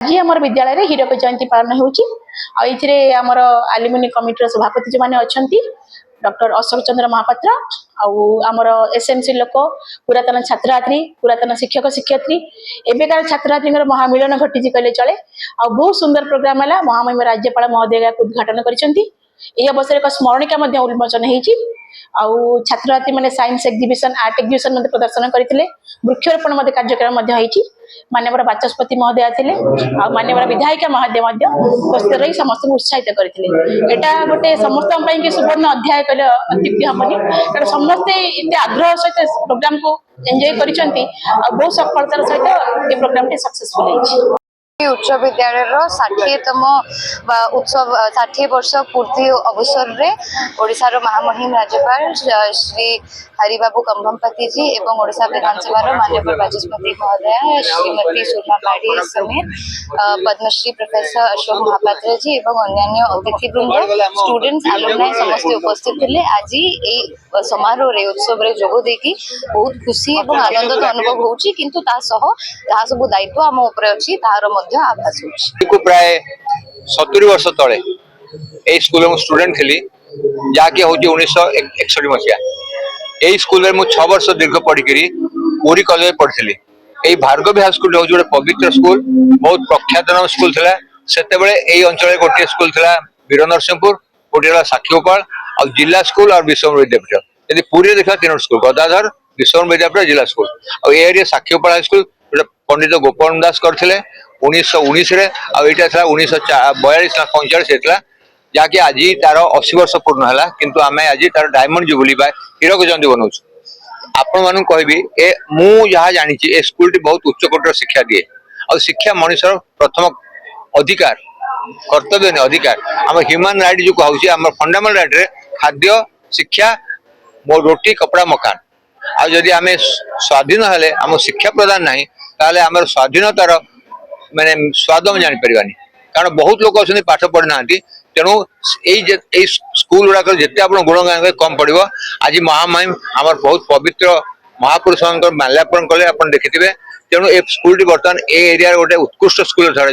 आज आम विद्यालय में हीरक जयंती पालन होमर आलुमिनी कमिटर सभापति जो मैंने अच्छा डॉक्टर अशोक चंद्र महापात्र आमर एसएमसी लोक पुरातन छात्री पुरातन शिक्षक शिक्षयित्री एवं छात्री महामिलन घटी कहले चले आ बहुत सुंदर प्रोग्राम है। महामहिम राज्यपाल महोदय उद्घाटन कर अवसर एक स्मरणिका उन्मोचन होती छात्री मैंने साइंस एग्जिबिशन आर्ट एग्जिबिशन प्रदर्शन करते वृक्षरोपण कार्यक्रम माननीय बाचस्पति महोदय थे माननीय विधायिका महोदय उपस्थित रही समस्त उत्साहित करते यहाँ गोटे समस्त सुवर्ण अध्याय कहले अत्युक्ति हेनी कारण समस्ते इतने आग्रह सहित प्रोग्राम को एंजॉय कर बहुत सफलतार सहित ये प्रोग्राम सक्सेसफुल है। उच्च विद्यालय 60तम उत्सव 60 वर्ष पूर्ति अवसर रे ओडिशार महामहिम राज्यपाल श्री हरिबाबू कंभमपति जी एवं ओडिशा विधानसभा माननीय बाचस्पति महोदय श्रीमती सुरमा पाड़ी समेत पद्मश्री प्रोफेसर अशोक महापात्र जी एवं अन्य अतिथि वृंद स्टूडेंट्स एलुमनाई समस्त उपस्थित थे। आज ये समारोह रे उत्सव रे जोग देकी बहुत खुशी एवं आनंद तो अनुभव होउची किंतु ता सह जहा सब दायित्व हम ऊपर अछि तार आभास को प्राय 70 वर्ष तले ए स्कूल में स्टूडेंट थी जहाँकि हूँ 1961 मसीहा यही स्कूल में 6 वर्ष दीर्घ पढ़ी पुरी कॉलेज पढ़ी। यही भार्गवी हाई स्कूल हूँ गोटे पवित्र स्कूल बहुत प्रख्यातन स्कूल था से अंचल गोटे स्कूल था वीर नरसिंहपुर गोटे साक्षीगोपाल और जिला स्कूल और विश्व विद्यापीठ यदि पुरी देखा 3 स्कूल गदाधर विश्व विद्यापीठ जिला स्कूल और ये साक्षीगोपाल हाई स्कूल पंडित गोपाल दास करते 1919 आईटा 1942 45 जहाँकि आज तार 80 वर्ष पूर्ण है किंतु आम आज तार डायमंड जुबली हीरक जयंती बनाऊँ। आपण मानू कहबी ए मु जहाँ जानी ए स्कूल बहुत उच्चकोटर शिक्षा दिए और शिक्षा मनुष्य प्रथम अधिकार कर्तव्य नहीं अधिकार आम ह्यूमन राइट जो कहूँ आम फंडामेंटल राइट रे खाद्य शिक्षा मो रोटी कपड़ा मकान आदि आम स्वाधीन हेले आम शिक्षा प्रदान नहीं ताले आम स्वाधीनतार माने स्वाद में जापर कारण बहुत लोग अच्छा पाठ पढ़ी ना तेणु यही स्कूल गुड़ाक जिते आप गुणगान कम पड़ो। आज महामहिम आम बहुत पवित्र महापुरुष माल्यार्पण कले आप देखिथे तेणु ए स्कूल बर्तमान ए एरिया गोटे उत्कृष्ट स्कूल छड़ा